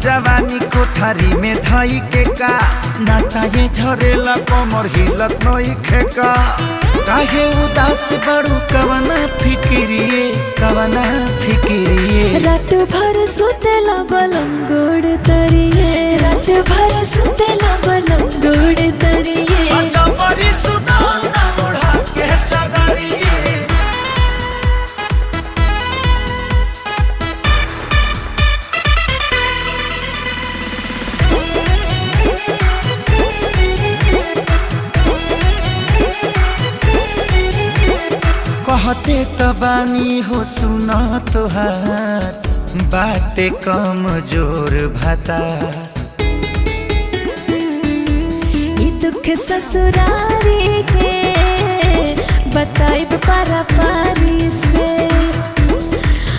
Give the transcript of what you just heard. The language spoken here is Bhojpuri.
जवानी कोठारी में धई के का ना चाहे झरेला कमर हिलत नई खेका काहे उदास बड़ू कवना फिकिरिए रात भर सुतेला बलम गोड़ तरिए रात भर सुतेला बलम गोड़ तरिए जबरी सुनाओ ना ओढ़ा के चदरिए कहते तबानी हो सुना तोहार बाटे कम जोर भाता ये दुख ससुरारी के बताइब पारा पारी से।